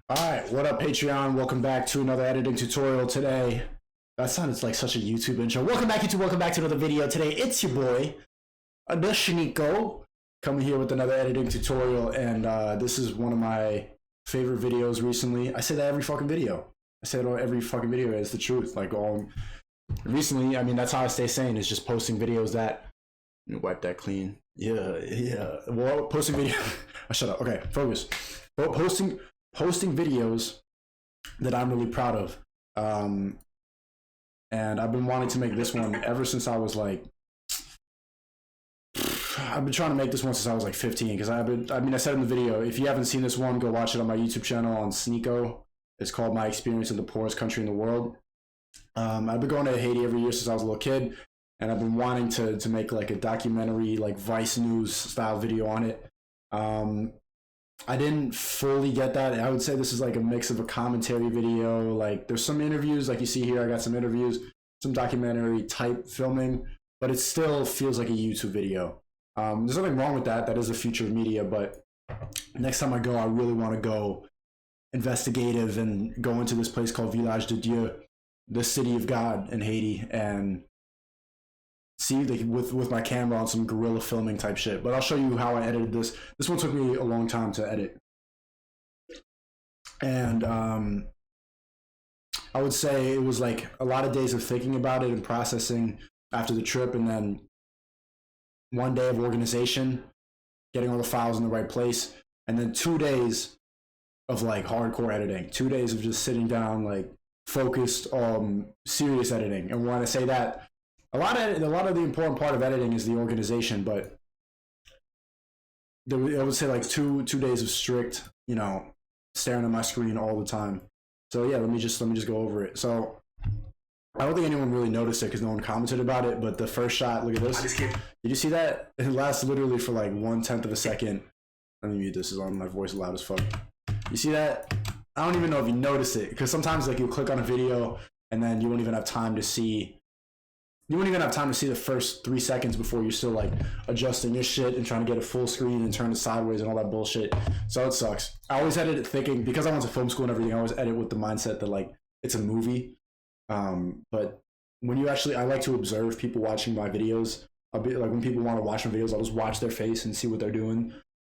Alright, what up Patreon? Welcome back to another editing tutorial today. That sounded like such a YouTube intro. Welcome back YouTube, welcome back to another video. Today it's your boy, Adushiniko, coming here with another editing tutorial, and this is one of my favorite videos recently. I say that every fucking video. I say it on every fucking video, it's the truth. Like recently, I mean that's how I stay sane, is just posting videos that, let me wipe that clean. Yeah. Well, posting video, shut up, okay, focus. Posting videos that I'm really proud of. And I've been wanting to make this one ever since I was like, I've been trying to make this one since I was like 15, because I said in the video, if you haven't seen this one, go watch it on my YouTube channel on Sneeko. It's called My Experience in the Poorest Country in the World. I've been going to Haiti every year since I was a little kid, and I've been wanting to make like a documentary, like Vice News style video on it. I didn't fully get that. I would say this is like a mix of a commentary video. Like there's some interviews, like you see here, I got some interviews, some documentary type filming, but it still feels like a YouTube video. There's nothing wrong with that. That is the future of media, but next time I go, I really want to go investigative and go into this place called Village de Dieu, the city of God in Haiti, and see with my camera on some guerrilla filming type shit. But I'll show you how I edited this. This one took me a long time to edit, and I would say it was like a lot of days of thinking about it and processing after the trip, and then one day of organization, getting all the files in the right place, and then 2 days of like hardcore editing, 2 days of just sitting down, like focused serious editing. And when I say that, a lot of the important part of editing is the organization, but I would say like two days of strict, staring at my screen all the time. So yeah, let me just go over it. So I don't think anyone really noticed it because no one commented about it, but the first shot, look at this. Did you see that? It lasts literally for like 1/10 of a second. Let me mute this, is on my voice loud as fuck. You see that? I don't even know if you noticed it, because sometimes like you'll click on a video and then you won't even have time to see. You won't even have time to see the first 3 seconds before you're still like adjusting your shit and trying to get a full screen and turn it sideways and all that bullshit. So it sucks. I always edit it thinking, because I went to film school and everything, I always edit with the mindset that like it's a movie. But when you actually, I like to observe people watching my videos. I'll be like, when people want to watch my videos, I'll just watch their face and see what they're doing.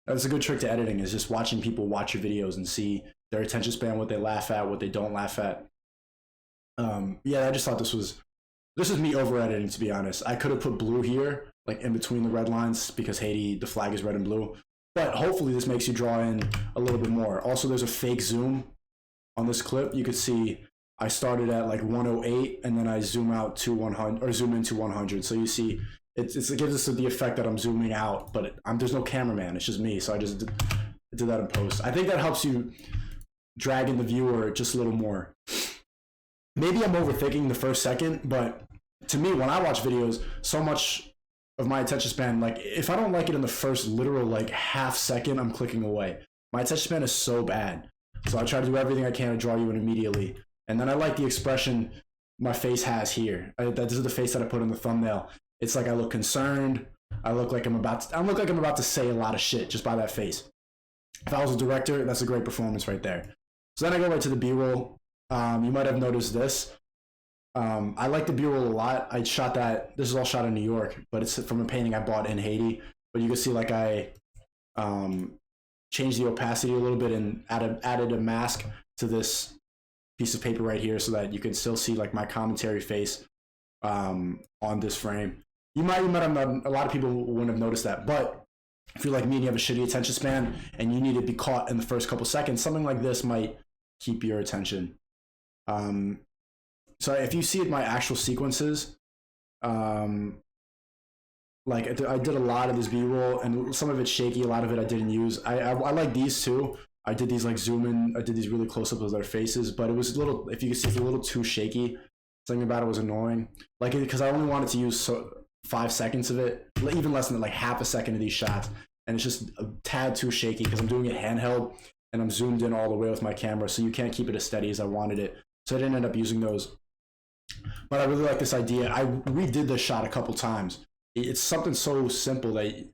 That's a good trick to editing, is just watching people watch your videos and see their attention span, what they laugh at, what they don't laugh at. Yeah, I just thought this is me over editing, to be honest. I could have put blue here, like in between the red lines, because Haiti, the flag is red and blue. But hopefully this makes you draw in a little bit more. Also, there's a fake zoom on this clip. You could see I started at like 108 and then I zoom out to 100, or zoom into 100. So you see it gives us the effect that I'm zooming out, but there's no cameraman. It's just me. So I just did that in post. I think that helps you drag in the viewer just a little more. Maybe I'm overthinking the first second, but to me, when I watch videos, so much of my attention span, like if I don't like it in the first literal like half second, I'm clicking away. My attention span is so bad. So I try to do everything I can to draw you in immediately. And then I like the expression my face has here. This is the face that I put in the thumbnail. It's like I look concerned. I look like I'm about to say a lot of shit just by that face. If I was a director, that's a great performance right there. So then I go right to the B-roll. You might have noticed this. I like the B-roll a lot. I shot that. This is all shot in New York, but it's from a painting I bought in Haiti. But you can see like I changed the opacity a little bit and added a mask to this piece of paper right here so that you can still see like my commentary face on this frame. You might have not, a lot of people wouldn't have noticed that, but if you're like me and you have a shitty attention span and you need to be caught in the first couple seconds, something like this might keep your attention. So if you see my actual sequences, like I did a lot of this B-roll, and some of it's shaky, a lot of it I didn't use. I like these too. I did these like zoom in, I did these really close up of their faces, but it was a little, if you can see, it's a little too shaky. Something about it was annoying. Like, because I only wanted to use 5 seconds of it, even less than like half a second of these shots. And it's just a tad too shaky because I'm doing it handheld and I'm zoomed in all the way with my camera. So you can't keep it as steady as I wanted it. So I didn't end up using those. But I really like this idea. I redid this shot a couple times. It's something so simple that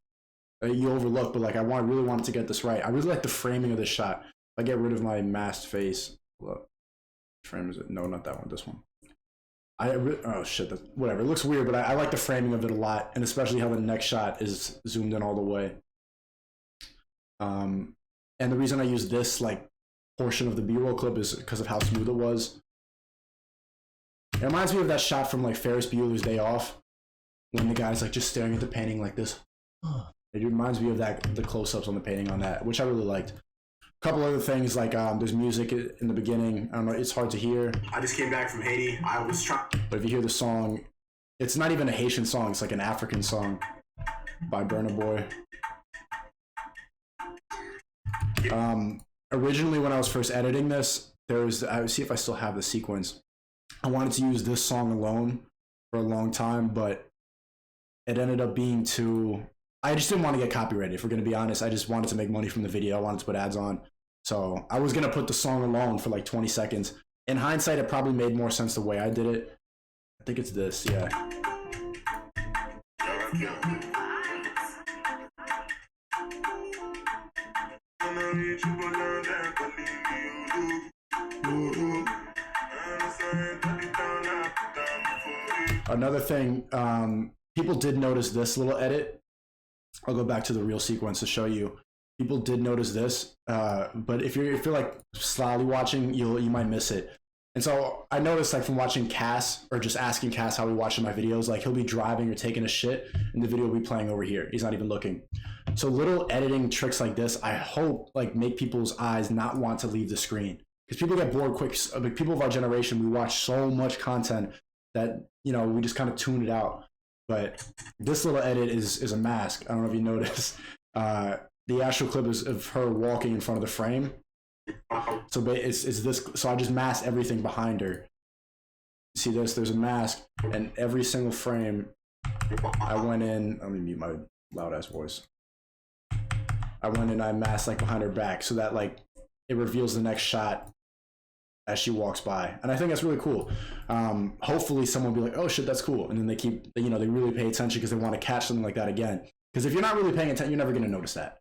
you overlook, but like really wanted to get this right. I really like the framing of this shot. I get rid of my masked face. What frame is it? No, not that one. This one. Oh shit, whatever. It looks weird, but I like the framing of it a lot, and especially how the next shot is zoomed in all the way. And the reason I use this like portion of the B-roll clip is because of how smooth it was. It reminds me of that shot from like Ferris Bueller's Day Off, when the guy's like just staring at the painting like this. It reminds me of that, the close-ups on the painting on that, which I really liked. A couple other things, like there's music in the beginning. I don't know, it's hard to hear. I just came back from Haiti. I was trying. But if you hear the song, it's not even a Haitian song. It's like an African song by Burna Boy. Originally, when I was first editing this, I would see if I still have the sequence. I wanted to use this song alone for a long time, but it ended up being too... I just didn't want to get copyrighted, if we're going to be honest. I just wanted to make money from the video. I wanted to put ads on. So I was going to put the song alone for like 20 seconds. In hindsight, it probably made more sense the way I did it. I think it's this, yeah. Another thing, people did notice this little edit. I'll go back to the real sequence to show you. People did notice this, but if you're like slyly watching, you might miss it. And so I noticed, like, from watching Cass, or just asking Cass how he watches my videos, like he'll be driving or taking a shit, and the video will be playing over here. He's not even looking. So little editing tricks like this, I hope, like, make people's eyes not want to leave the screen, because people get bored quick. Like, people of our generation, we watch so much content that, you know, we just kind of tune it out. But this little edit is a mask. I don't know if you noticed. The actual clip is of her walking in front of the frame. So it's this. So I just masked everything behind her. See this? There's a mask, and every single frame, I went in. Let me mute my loud ass voice. I went in. I masked like behind her back, so that like it reveals the next shot as she walks by. And I think that's really cool. Hopefully someone will be like, oh shit, that's cool. And then they keep, you know, they really pay attention because they want to catch something like that again. Because if you're not really paying attention, you're never going to notice that.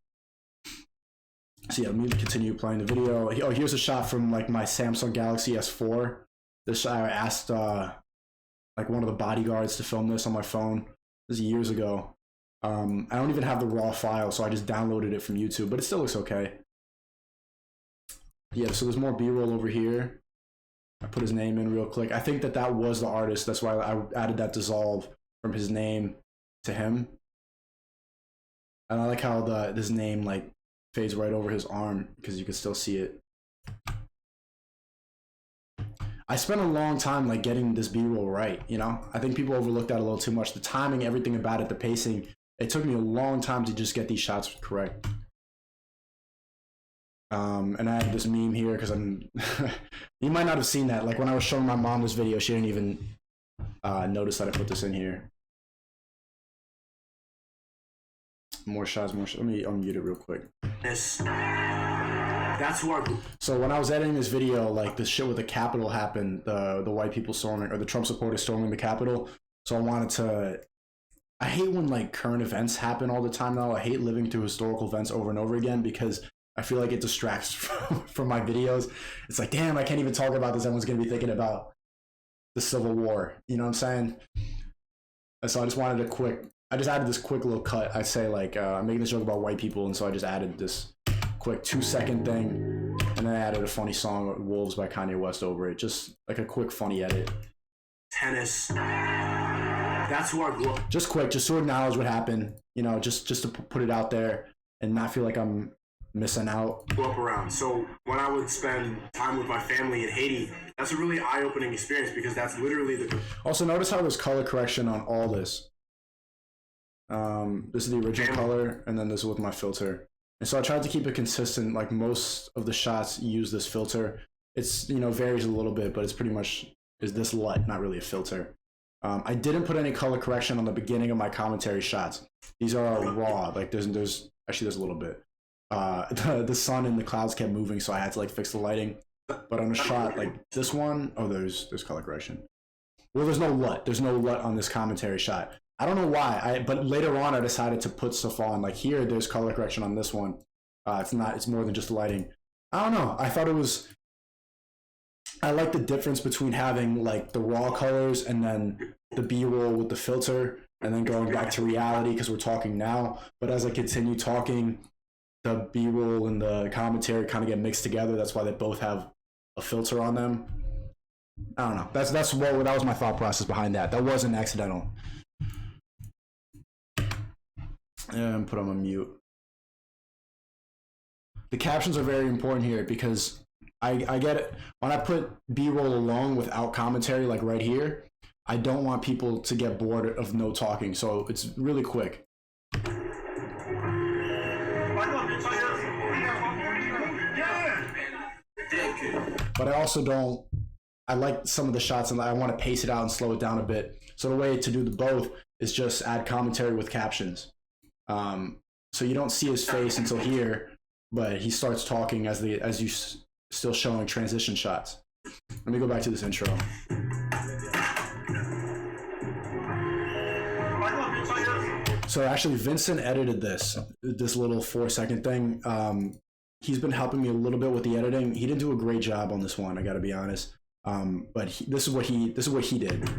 So yeah, let me continue playing the video. Oh, here's a shot from like my Samsung Galaxy S4. This, I asked like one of the bodyguards to film this on my phone. This is years ago. I don't even have the raw file, so I just downloaded it from YouTube, but it still looks okay. Yeah, so there's more B-roll over here. I put his name in real quick. I think that was the artist. That's why I added that dissolve from his name to him. And I like how this name like fades right over his arm because you can still see it. I spent a long time like getting this B-roll right, you know? I think people overlooked that a little too much. The timing, everything about it, the pacing. It took me a long time to just get these shots correct. And I have this meme here because I'm you might not have seen that. Like when I was showing my mom this video, she didn't even notice that I put this in here. More shots. Let me unmute it real quick. That's what. So when I was editing this video, like this shit with the Capitol happened, the white people storming, or the Trump supporters storming the Capitol. So I wanted to. I hate when like current events happen all the time now. I hate living through historical events over and over again because I feel like it distracts from my videos. It's like, damn, I can't even talk about this. Everyone's going to be thinking about the Civil War. You know what I'm saying? And so I just added this quick little cut. I say like, I'm making this joke about white people. And so I just added this quick 2-second thing. And then I added a funny song, Wolves by Kanye West, over it. Just like a quick, funny edit. Tennis. That's who I grew up. Just quick, just to acknowledge what happened. You know, just to put it out there and not feel like I'm missing out. Grew up around. So when I would spend time with my family in Haiti, that's a really eye-opening experience because that's literally the. Also, notice how there's color correction on all this. This is the original color, and then this is with my filter. And so I tried to keep it consistent. Like most of the shots use this filter. It's, you know, varies a little bit, but it's pretty much is this LUT, not really a filter. I didn't put any color correction on the beginning of my commentary shots. These are raw. Like there's a little bit. The sun and the clouds kept moving, so I had to like fix the lighting. But on a shot like this one, oh, there's color correction. Well, there's no LUT. There's no LUT on this commentary shot. I don't know why. But later on, I decided to put stuff on. Like here, there's color correction on this one. It's more than just the lighting. I don't know. I thought it was. I like the difference between having like the raw colors and then the B-roll with the filter, and then going back to reality because we're talking now. But as I continue talking, the B-roll and the commentary kind of get mixed together. That's why they both have a filter on them. I don't know. That was my thought process behind that. That wasn't accidental. And put on my mute. The captions are very important here because I get it. When I put B-roll alone without commentary, like right here, I don't want people to get bored of no talking. So it's really quick. But I also don't. I like some of the shots and I want to pace it out and slow it down a bit. So the way to do the both is just add commentary with captions. So you don't see his face until here, but he starts talking as you still showing transition shots. Let me go back to this intro. So actually, Vincent edited this little 4-second thing. He's been helping me a little bit with the editing. He didn't do a great job on this one, I got to be honest. But this is what he did.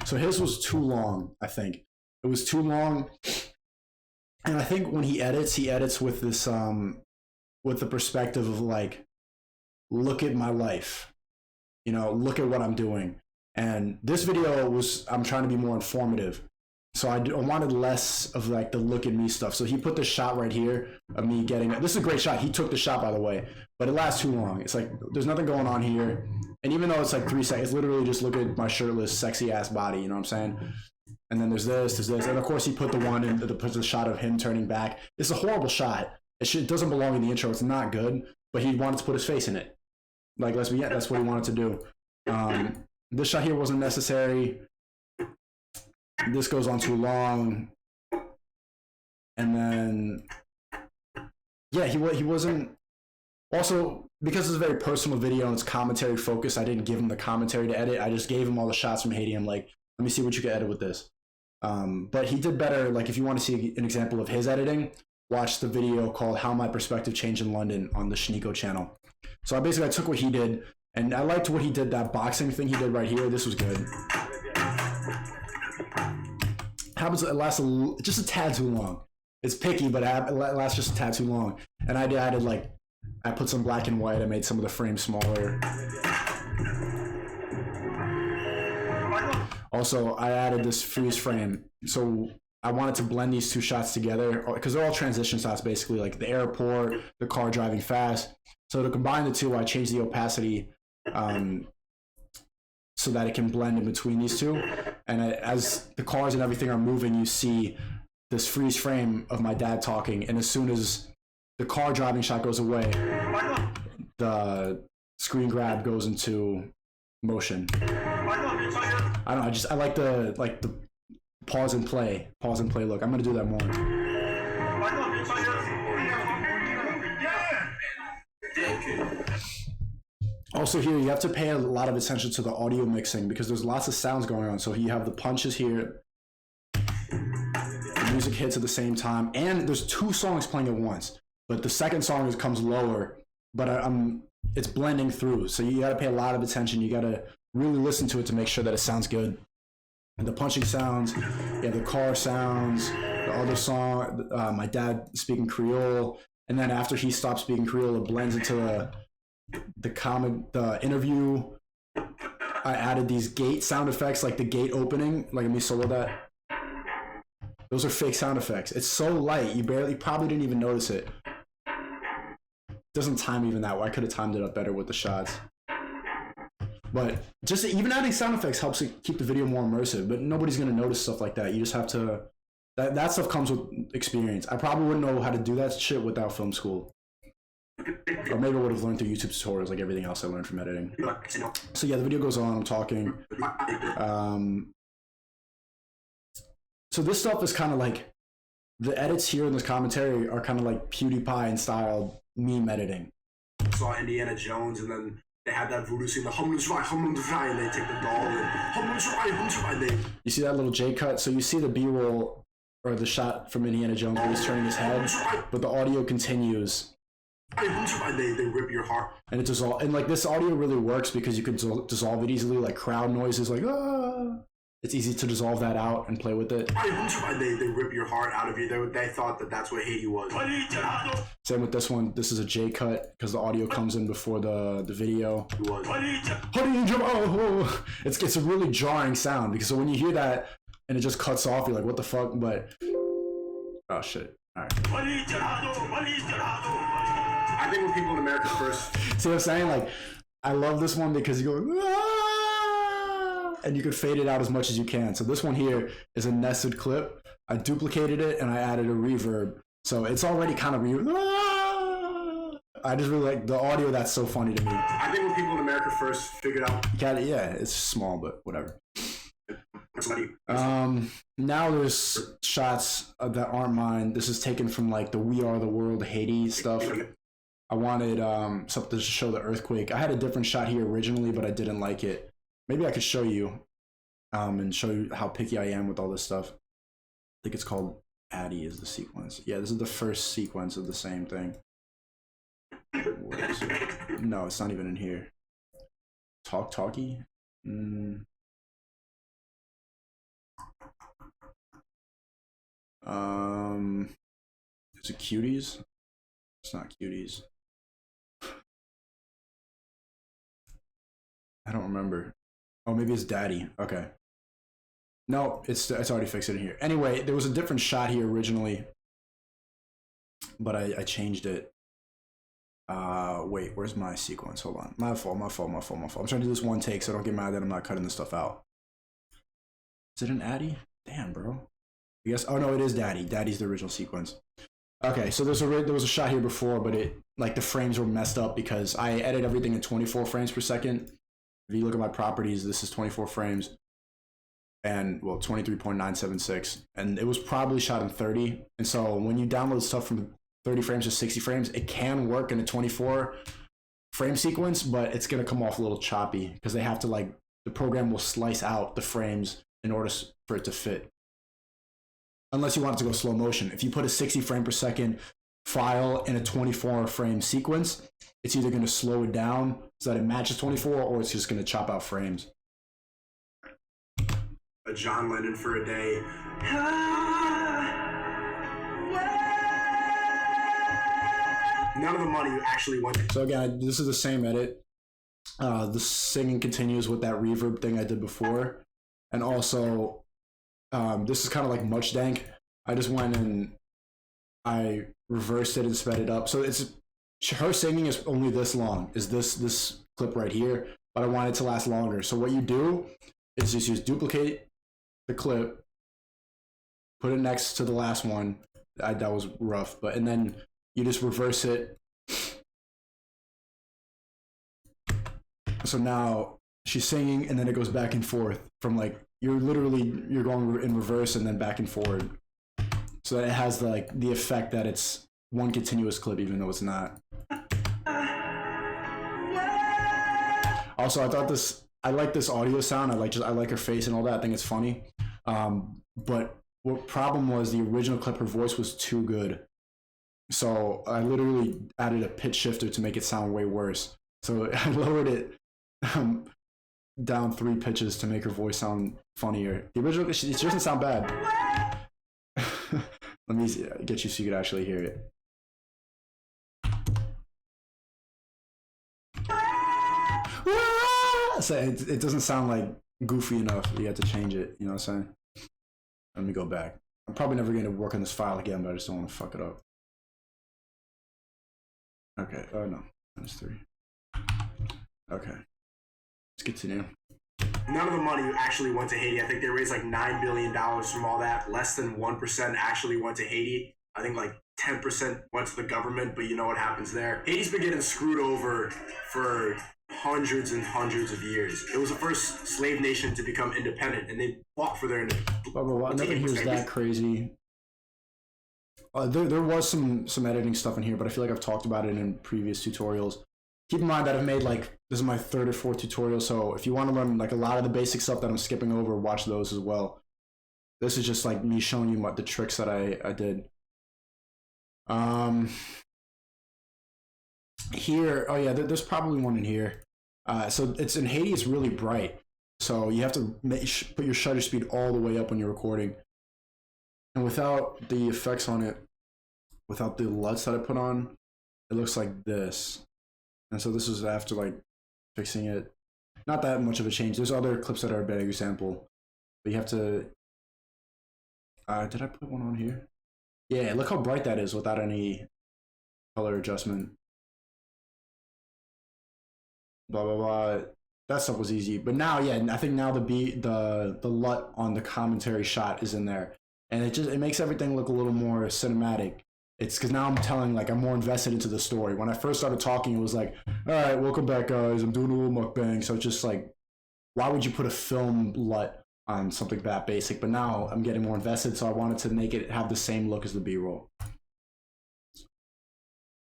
So his was too long, I think. It was too long. And I think when he edits with this with the perspective of like, look at my life. You know, look at what I'm doing. And this video I'm trying to be more informative. So I wanted less of like the look at me stuff. So he put this shot right here of me getting, this is a great shot. He took the shot, by the way, but it lasts too long. It's like, there's nothing going on here. And even though it's like 3 seconds, literally just look at my shirtless, sexy ass body. You know what I'm saying? And then there's this. And of course he put the shot of him turning back. It's a horrible shot. It doesn't belong in the intro. It's not good, but he wanted to put his face in it. Like, that's what he wanted to do. This shot here wasn't necessary. This goes on too long. And then, yeah, he wasn't. Also, because it's a very personal video and it's commentary focused, I didn't give him the commentary to edit. I just gave him all the shots from Haiti. I'm like, let me see what you can edit with this. But he did better. Like, if you want to see an example of his editing, watch the video called How My Perspective Changed in London on the Shniko channel. So I took what he did, and I liked what he did, that boxing thing he did right here. This was good. Happens it lasts just a tad too long. It's picky, but it lasts just a tad too long. And I added like, I put some black and white. I made some of the frames smaller. Also, I added this freeze frame. So I wanted to blend these two shots together because they're all transition shots, basically, like the airport, the car driving fast. So to combine the two, I changed the opacity so that it can blend in between these two. And as the cars and everything are moving, you see this freeze frame of my dad talking. And as soon as the car driving shot goes away, the screen grab goes into motion. I don't know. I like the pause and play look. I'm gonna do that more. Also here, you have to pay a lot of attention to the audio mixing because there's lots of sounds going on. So you have the punches here, the music hits at the same time, and there's 2 songs playing at once. But the second song comes lower, but it's blending through. So you got to pay a lot of attention. You got to really listen to it to make sure that it sounds good. And the punching sounds, yeah, the car sounds, the other song, my dad speaking Creole, and then after he stops speaking Creole, it blends into the interview. I added these gate sound effects, like the gate opening. Like, let me solo that. Those are fake sound effects. It's so light, you probably didn't even notice it. Doesn't time even that way. I could have timed it up better with the shots. But just even adding sound effects helps it keep the video more immersive. But nobody's gonna notice stuff like that. You just have to. That stuff comes with experience. I probably wouldn't know how to do that shit without film school. Or maybe I would have learned through YouTube tutorials like everything else I learned from editing. So yeah, the video goes on, I'm talking. So this stuff is kind of like, the edits here in this commentary are kind of like PewDiePie in style meme editing. Saw Indiana Jones and then they have that voodoo scene, the hum try, and they take the doll and hum try, and they. You see that little J cut? So you see the B-roll or the shot from Indiana Jones where he's turning his head, but the audio continues. They rip your heart. And it dissolves. And like this audio really works because you can dissolve it easily, like crowd noises, like ah. It's easy to dissolve that out and play with it. They rip your heart out of you. They thought that that's what Haiti was. Same with this one. This is a J cut because the audio comes in before the video. Oh, it's a really jarring sound because so when you hear that and it just cuts off, you're like, what the fuck? But oh shit. All right. I think when people in America first see what I'm saying? Like, I love this one because you go ah! And you could fade it out as much as you can. So this one here is a nested clip. I duplicated it and I added a reverb. So it's already kind of I just really like the audio. That's so funny to me. I think when people in America first figured out. Yeah, it's small, but whatever. Now there's shots that aren't mine. This is taken from like the We Are the World Haiti stuff. I wanted something to show the earthquake. I had a different shot here originally, but I didn't like it. Maybe I could show you and show you how picky I am with all this stuff. I think it's called Addy is the sequence. Yeah, this is the first sequence of the same thing. No, it's not even in here. Talkie? Is it Cuties? It's not Cuties. I don't remember. Oh, maybe it's Daddy. Okay. No, it's already fixed in here. Anyway, there was a different shot here originally, but I changed it. Wait, where's my sequence? Hold on. My fault. I'm trying to do this one take so I don't get mad that I'm not cutting this stuff out. Is it an Addy? Damn, bro. I guess. Oh no, it is Daddy. Daddy's the original sequence. Okay, so there was a shot here before, but it like the frames were messed up because I edit everything in 24 frames per second. If you look at my properties, this is 24 frames, and well, 23.976, and it was probably shot in 30. And so when you download stuff from 30 frames to 60 frames, it can work in a 24 frame sequence, but it's gonna come off a little choppy because they have to like the program will slice out the frames in order for it to fit. Unless you want it to go slow motion. If you put a 60 frame per second file in a 24 frame sequence, it's either going to slow it down so that it matches 24 or it's just going to chop out frames. A John Lennon for a day. None of the money you actually went. So again, this is the same edit. The singing continues with that reverb thing I did before. And also, this is kind of like much dank. I just went and I reversed it and sped it up. So it's her singing is only this long. Is this clip right here? But I want it to last longer. So what you do is just duplicate the clip, put it next to the last one. That was rough, and then you just reverse it. So now she's singing, and then it goes back and forth from like. You're going in reverse and then back and forward, so that it has the effect that it's one continuous clip, even though it's not. Also, I like this audio sound. I like her face and all that. I think it's funny. But what problem was the original clip? Her voice was too good, so I literally added a pitch shifter to make it sound way worse. So I lowered it. Down 3 pitches to make her voice sound funnier. The original, she doesn't sound bad. Let me get you so you could actually hear it. So it doesn't sound like goofy enough. You have to change it. You know what I'm saying? Let me go back. I'm probably never going to work on this file again, but I just don't want to fuck it up. Okay. Oh no, -3. Okay. Let's continue. None of the money actually went to Haiti. I think they raised like $9 billion from all that. Less than 1% actually went to Haiti. I think like 10% went to the government, but you know what happens there. Haiti's been getting screwed over for hundreds and hundreds of years. It was the first slave nation to become independent, and they fought for their independence. Nothing here's that crazy. There was some editing stuff in here, but I feel like I've talked about it in previous tutorials. Keep in mind that I've made like, this is my 3rd or 4th tutorial, so if you want to learn like a lot of the basic stuff that I'm skipping over, watch those as well. This is just like me showing you what the tricks that I did. Here, oh yeah, there's probably one in here. So it's in Haiti, it's really bright. So you have to put your shutter speed all the way up when you're recording. And without the effects on it, without the LUTs that I put on, it looks like this. And so this is after like fixing it. Not that much of a change. There's other clips that are a better example. But you have to... did I put one on here? Yeah, look how bright that is without any color adjustment. Blah, blah, blah. That stuff was easy. But now, yeah, I think now the LUT on the commentary shot is in there. And it makes everything look a little more cinematic. It's because now I'm telling, like, I'm more invested into the story. When I first started talking, it was like, all right, welcome back, guys. I'm doing a little mukbang. So it's just like, why would you put a film LUT on something that basic? But now I'm getting more invested, so I wanted to make it have the same look as the B-roll.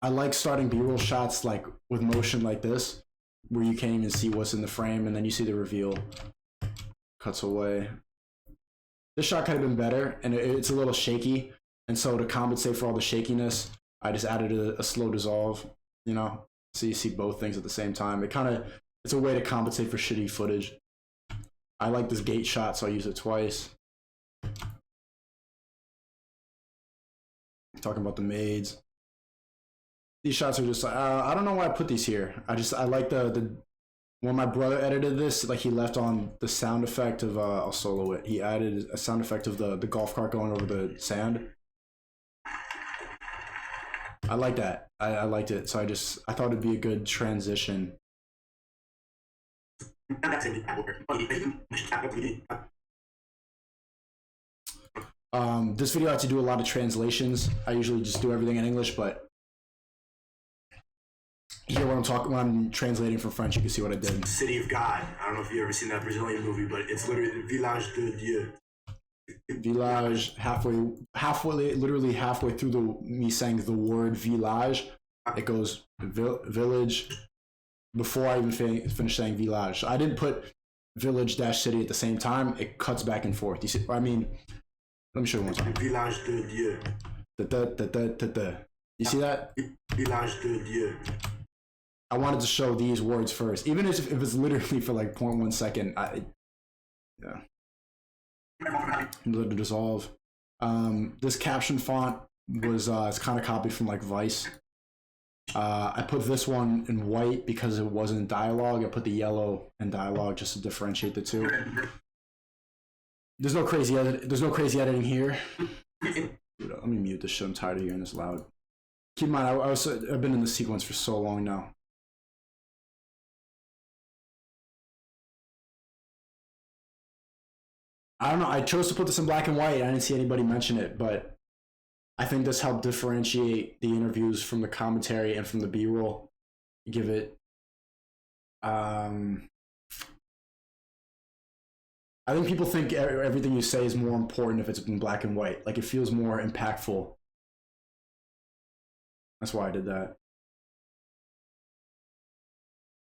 I like starting B-roll shots like with motion like this, where you can't even see what's in the frame, and then you see the reveal. Cuts away. This shot could have been better, and it's a little shaky, and so to compensate for all the shakiness, I just added a slow dissolve, you know, so you see both things at the same time. It's a way to compensate for shitty footage. I like this gate shot, so I use it twice. Talking about the maids. These shots are just like, I don't know why I put these here. I like the when my brother edited this, like he left on the sound effect of, I'll solo it. He added a sound effect of the golf cart going over the sand. I like that. I liked it. So I thought it'd be a good transition. This video I had to do a lot of translations. I usually just do everything in English, but here when I'm translating from French, you can see what I did. City of God. I don't know if you've ever seen that Brazilian movie, but it's literally Village de Dieu. Village, literally halfway through me saying the word village, it goes village before I even finish saying village. I didn't put village dash city at the same time. It cuts back and forth. You see, I mean, let me show you one time. Village de Dieu. You see that? Village de Dieu. I wanted to show these words first, even if it's literally for like 0.1 second. Yeah. Let it dissolve. This caption font was it's kind of copied from like Vice. I put this one in white because it wasn't dialogue. I put the yellow in dialogue just to differentiate the two. There's no crazy editing here. Dude, let me mute this shit. I'm tired of hearing this loud. Keep in mind, I've been in the sequence for so long now. I don't know. I chose to put this in black and white. I didn't see anybody mention it, but I think this helped differentiate the interviews from the commentary and from the B-roll. Give it. I think people think everything you say is more important if it's in black and white. Like it feels more impactful. That's why I did that.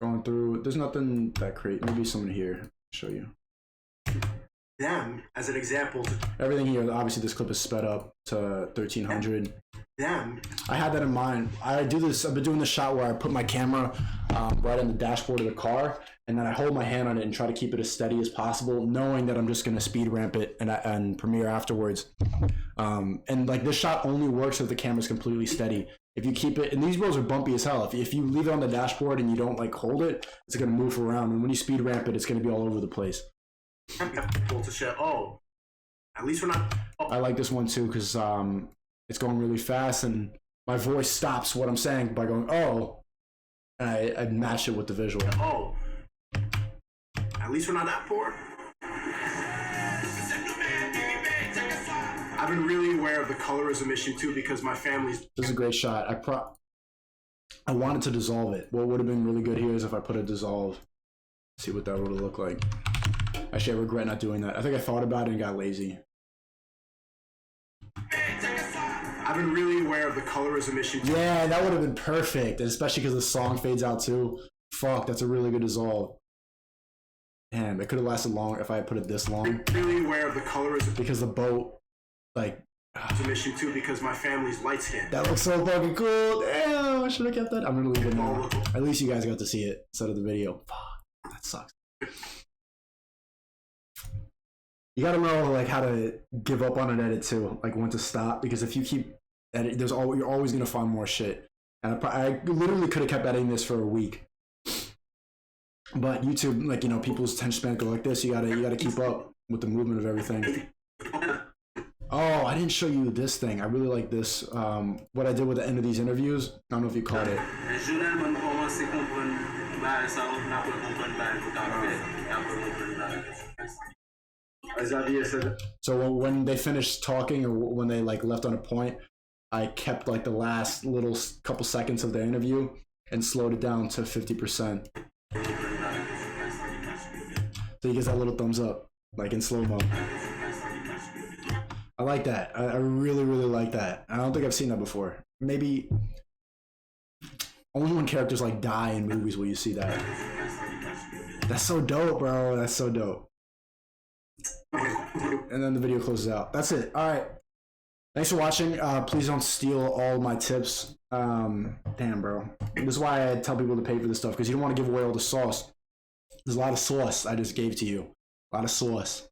Going through, there's nothing that crazy. Maybe someone here. I'll show you. Them as an example. Everything here, obviously this clip is sped up to 1300. Them. I had that in mind. I've been doing this shot where I put my camera right on the dashboard of the car, and then I hold my hand on it and try to keep it as steady as possible, knowing that I'm just going to speed ramp it and premiere afterwards. And like this shot only works if the camera's completely steady. If you keep it, and these rolls are bumpy as hell. If you leave it on the dashboard and you don't like hold it, it's going to move around. And when you speed ramp it, it's going to be all over the place. To show, oh, at least we're not. Oh. I like this one too because it's going really fast and my voice stops what I'm saying by going, oh, and I match it with the visual. Oh, at least we're not that poor. I've been really aware of the colorism issue too because my family's. This is a great shot. I wanted to dissolve it. What would have been really good here is if I put a dissolve. See what that would have looked like. Actually, I regret not doing that. I think I thought about it and got lazy. I I've been really aware of the colorism issue. Yeah, that would have been perfect, and especially because the song fades out too. Fuck, that's a really good dissolve. Damn, it could have lasted long if I had put it this long. I'm really aware of the colorism Because the boat, like, issue too, because my family's light skinned. that looks so fucking cool. Damn, I should have kept that. I'm gonna leave it now. At least you guys got to see it instead of the video. Fuck, that sucks. You gotta know like how to give up on an edit too, like when to stop. Because if you keep edit, you're always gonna find more shit. And I literally could have kept editing this for a week. But YouTube, like, you know, people's attention span go like this. You gotta keep up with the movement of everything. Oh, I didn't show you this thing. I really like this. What I did with the end of these interviews. I don't know if you caught it. So when they finished talking, or when they like left on a point, I kept like the last little couple seconds of the interview and slowed it down to 50%. So you get that little thumbs up, like in slow mo. I like that. I really, really like that. I don't think I've seen that before. Maybe only when characters like die in movies will you see that. That's so dope, bro. That's so dope. And then the video closes out. That's it. All right. Thanks for watching. Please don't steal all my tips. Damn, bro. This is why I tell people to pay for this stuff, because you don't want to give away all the sauce. There's a lot of sauce I just gave to you. A lot of sauce.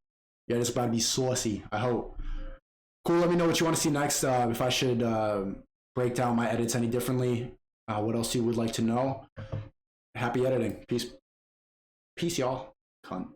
Yeah, it's about to be saucy, I hope. Cool, let me know what you want to see next. If I should break down my edits any differently. What else you would like to know. Happy editing. Peace. Peace, y'all. Cunt.